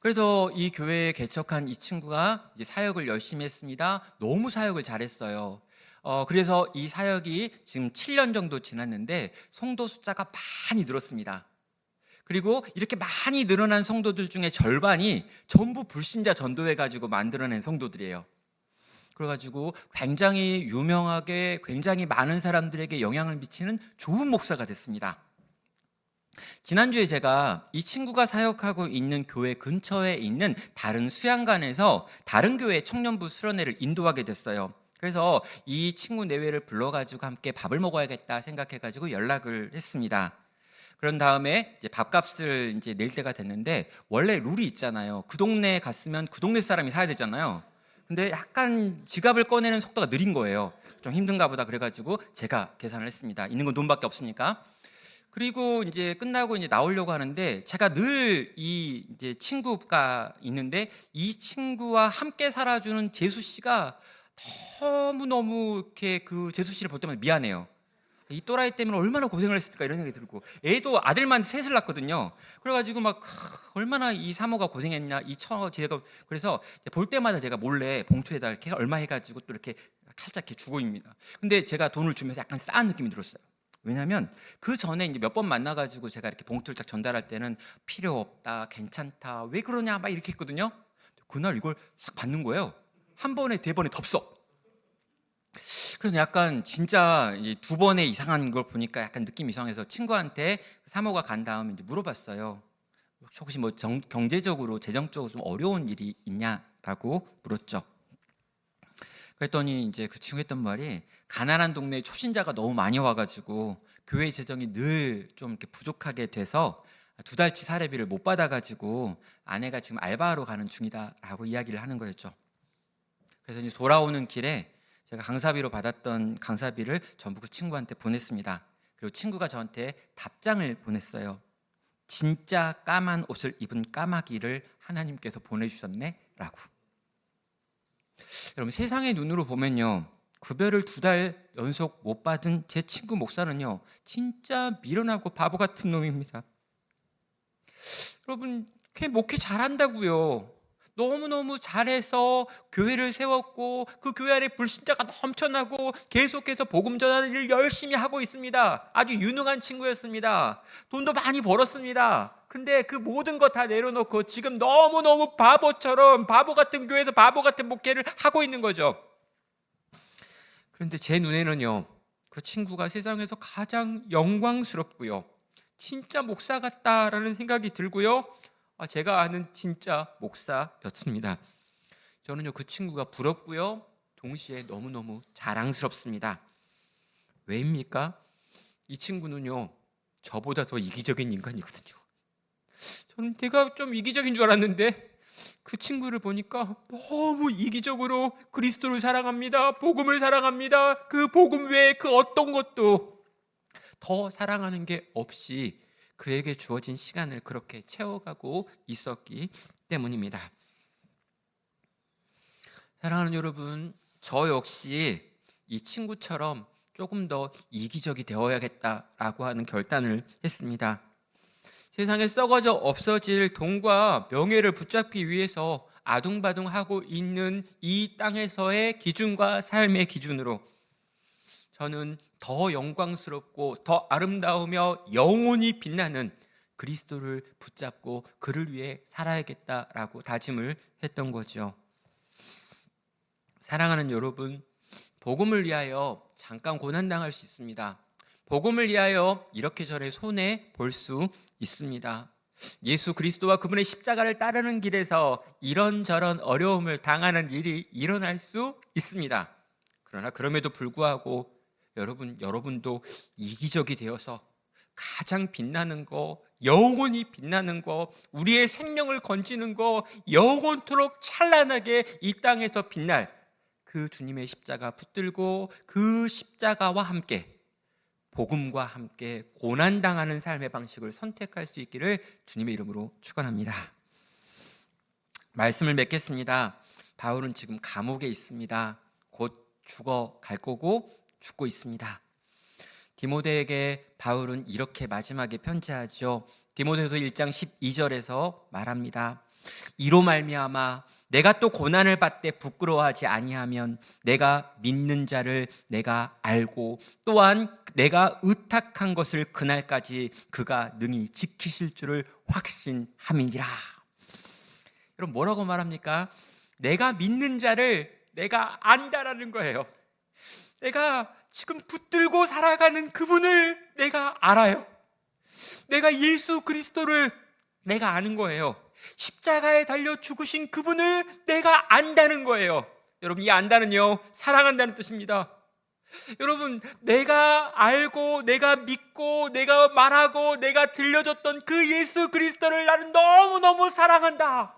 S2: 그래서 이 교회에 개척한 이 친구가 이제 사역을 열심히 했습니다. 너무 사역을 잘했어요. 그래서 이 사역이 지금 7년 정도 지났는데 성도 숫자가 많이 늘었습니다. 그리고 이렇게 많이 늘어난 성도들 중에 절반이 전부 불신자 전도해가지고 만들어낸 성도들이에요. 그래가지고 굉장히 유명하게 굉장히 많은 사람들에게 영향을 미치는 좋은 목사가 됐습니다. 지난주에 제가 이 친구가 사역하고 있는 교회 근처에 있는 다른 수양관에서 다른 교회 청년부 수련회를 인도하게 됐어요. 그래서 이 친구 내외를 불러가지고 함께 밥을 먹어야겠다 생각해가지고 연락을 했습니다. 그런 다음에 이제 밥값을 이제 낼 때가 됐는데, 원래 룰이 있잖아요. 그 동네에 갔으면 그 동네 사람이 사야 되잖아요. 근데 약간 지갑을 꺼내는 속도가 느린 거예요. 좀 힘든가 보다 그래가지고 제가 계산을 했습니다. 있는 건 돈밖에 없으니까. 그리고 이제 끝나고 이제 나오려고 하는데, 제가 늘 이 이제 친구가 있는데 이 친구와 함께 살아주는 재수 씨가 너무너무 이렇게 그 재수 씨를 볼 때마다 미안해요. 이 또라이 때문에 얼마나 고생을 했을까 이런 생각이 들고, 애도 아들만 셋을 낳거든요. 그래가지고 막 얼마나 이 사모가 고생했냐, 이 처 제가 그래서 볼 때마다 제가 몰래 봉투에다 이렇게 얼마 해가지고 또 이렇게
S1: 살짝 이렇게 주고입니다. 근데 제가 돈을 주면서 약간 싸한 느낌이 들었어요. 왜냐하면 그 전에 이제 몇 번 만나가지고 제가 이렇게 봉투를 딱 전달할 때는 필요 없다, 괜찮다, 왜 그러냐 막 이렇게 했거든요. 그날 이걸 싹 받는 거예요. 한 번에 대번에 덥석. 그래서 약간 진짜 이 두 번의 이상한 걸 보니까 약간 느낌이 이상해서 친구한테 사모가 간 다음에 이제 물어봤어요. 혹시 뭐 경제적으로 재정적으로 좀 어려운 일이 있냐라고 물었죠. 그랬더니 이제 그 친구 했던 말이 가난한 동네에 초신자가 너무 많이 와가지고 교회 재정이 늘 좀 이렇게 부족하게 돼서 2달치 사례비를 못 받아가지고 아내가 지금 알바하러 가는 중이다라고 이야기를 하는 거였죠. 그래서 이제 돌아오는 길에 제가 강사비로 받았던 강사비를 전부 그 친구한테 보냈습니다. 그리고 친구가 저한테 답장을 보냈어요. 진짜 까만 옷을 입은 까마귀를 하나님께서 보내주셨네 라고. 여러분, 세상의 눈으로 보면요, 급여를 2달 연속 못 받은 제 친구 목사는요 진짜 미련하고 바보 같은 놈입니다. 여러분, 걔 목회 잘한다고요. 너무너무 잘해서 교회를 세웠고 그 교회 안에 불신자가 넘쳐나고 계속해서 복음 전하는 일을 열심히 하고 있습니다. 아주 유능한 친구였습니다. 돈도 많이 벌었습니다. 근데 그 모든 거 다 내려놓고 지금 너무너무 바보처럼 바보 같은 교회에서 바보 같은 목회를 하고 있는 거죠. 그런데 제 눈에는요, 그 친구가 세상에서 가장 영광스럽고요, 진짜 목사 같다라는 생각이 들고요, 제가 아는 진짜 목사였습니다. 저는요 그 친구가 부럽고요, 동시에 너무너무 자랑스럽습니다. 왜입니까? 이 친구는요 저보다 더 이기적인 인간이거든요. 저는 내가 좀 이기적인 줄 알았는데 그 친구를 보니까 너무 이기적으로 그리스도를 사랑합니다. 복음을 사랑합니다. 그 복음 외에 그 어떤 것도 더 사랑하는 게 없이 그에게 주어진 시간을 그렇게 채워가고 있었기 때문입니다. 사랑하는 여러분, 저 역시 이 친구처럼 조금 더 이기적이 되어야겠다라고 하는 결단을 했습니다. 세상에 썩어져 없어질 돈과 명예를 붙잡기 위해서 아둥바둥하고 있는 이 땅에서의 기준과 삶의 기준으로 저는 더 영광스럽고 더 아름다우며 영원히 빛나는 그리스도를 붙잡고 그를 위해 살아야겠다라고 다짐을 했던 거죠. 사랑하는 여러분, 복음을 위하여 잠깐 고난당할 수 있습니다. 복음을 위하여 이렇게저렇게 손해 볼 수 있습니다. 예수 그리스도와 그분의 십자가를 따르는 길에서 이런저런 어려움을 당하는 일이 일어날 수 있습니다. 그러나 그럼에도 불구하고 여러분도 이기적이 되어서 가장 빛나는 거, 영원히 빛나는 거, 우리의 생명을 건지는 거, 영원토록 찬란하게 이 땅에서 빛날 그 주님의 십자가 붙들고 그 십자가와 함께 복음과 함께 고난당하는 삶의 방식을 선택할 수 있기를 주님의 이름으로 축원합니다. 말씀을 맺겠습니다. 바울은 지금 감옥에 있습니다. 곧 죽어갈 거고 죽고 있습니다. 디모데에게 바울은 이렇게 마지막에 편지하죠. 디모데후서 1장 12절에서 말합니다. 이로 말미암아 내가 또 고난을 받되 부끄러워하지 아니하면 내가 믿는 자를 내가 알고 또한 내가 의탁한 것을 그날까지 그가 능히 지키실 줄을 확신함이니라. 여러분, 뭐라고 말합니까? 내가 믿는 자를 내가 안다라는 거예요. 내가 지금 붙들고 살아가는 그분을 내가 알아요. 내가 예수 그리스도를 내가 아는 거예요. 십자가에 달려 죽으신 그분을 내가 안다는 거예요. 여러분, 이 안다는요, 사랑한다는 뜻입니다. 여러분, 내가 알고 내가 믿고 내가 말하고 내가 들려줬던 그 예수 그리스도를 나는 너무너무 사랑한다.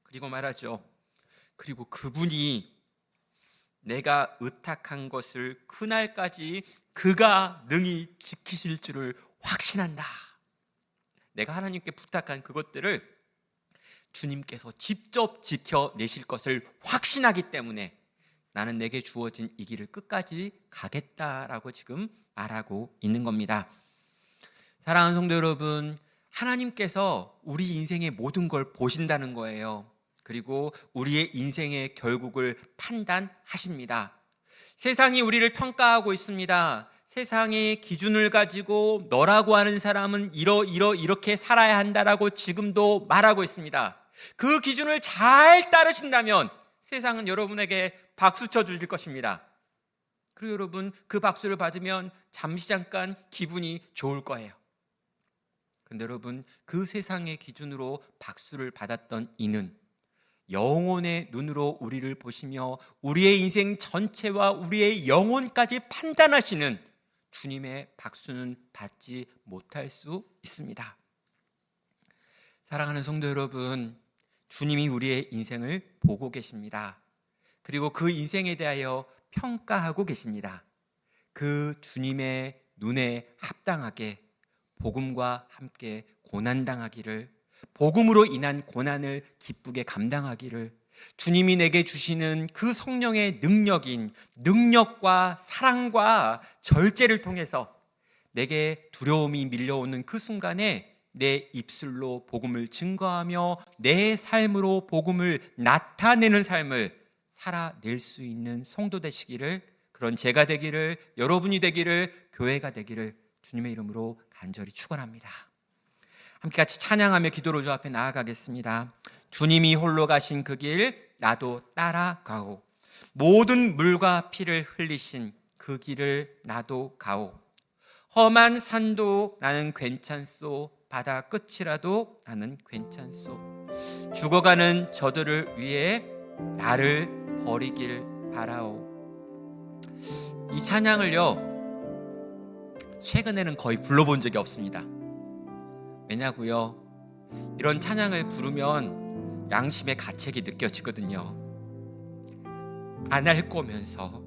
S1: 그리고 말하죠. 그리고 그분이 내가 의탁한 것을 그날까지 그가 능히 지키실 줄을 확신한다. 내가 하나님께 부탁한 그것들을 주님께서 직접 지켜내실 것을 확신하기 때문에 나는 내게 주어진 이 길을 끝까지 가겠다라고 지금 말하고 있는 겁니다. 사랑하는 성도 여러분, 하나님께서 우리 인생의 모든 걸 보신다는 거예요. 그리고 우리의 인생의 결국을 판단하십니다. 세상이 우리를 평가하고 있습니다. 세상의 기준을 가지고 너라고 하는 사람은 이렇게 살아야 한다라고 지금도 말하고 있습니다. 그 기준을 잘 따르신다면 세상은 여러분에게 박수 쳐주실 것입니다. 그리고 여러분 그 박수를 받으면 잠시 잠깐 기분이 좋을 거예요. 그런데 여러분 그 세상의 기준으로 박수를 받았던 이는 영혼의 눈으로 우리를 보시며 우리의 인생 전체와 우리의 영혼까지 판단하시는 주님의 박수는 받지 못할 수 있습니다. 사랑하는 성도 여러분, 주님이 우리의 인생을 보고 계십니다. 그리고 그 인생에 대하여 평가하고 계십니다. 그 주님의 눈에 합당하게 복음과 함께 고난당하기를, 복음으로 인한 고난을 기쁘게 감당하기를, 주님이 내게 주시는 그 성령의 능력과 사랑과 절제를 통해서 내게 두려움이 밀려오는 그 순간에 내 입술로 복음을 증거하며 내 삶으로 복음을 나타내는 삶을 살아낼 수 있는 성도 되시기를, 그런 제가 되기를, 여러분이 되기를, 교회가 되기를 주님의 이름으로 간절히 축원합니다. 함께 같이 찬양하며 기도로 주 앞에 나아가겠습니다. 주님이 홀로 가신 그 길 나도 따라가오. 모든 물과 피를 흘리신 그 길을 나도 가오. 험한 산도 나는 괜찮소. 바다 끝이라도 나는 괜찮소. 죽어가는 저들을 위해 나를 버리길 바라오. 이 찬양을요 최근에는 거의 불러본 적이 없습니다. 왜냐고요? 이런 찬양을 부르면 양심의 가책이 느껴지거든요. 안 할 거면서,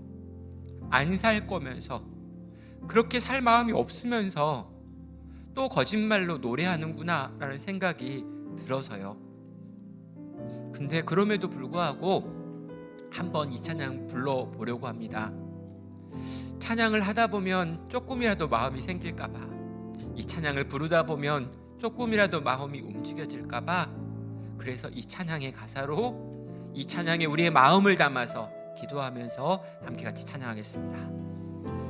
S1: 안 살 거면서, 그렇게 살 마음이 없으면서 또 거짓말로 노래하는구나 라는 생각이 들어서요. 근데 그럼에도 불구하고 한번 이 찬양 불러보려고 합니다. 찬양을 하다 보면 조금이라도 마음이 생길까봐, 이 찬양을 부르다 보면 조금이라도 마음이 움직여질까봐, 그래서 이 찬양의 가사로 이 찬양에 우리의 마음을 담아서 기도하면서 함께 같이 찬양하겠습니다.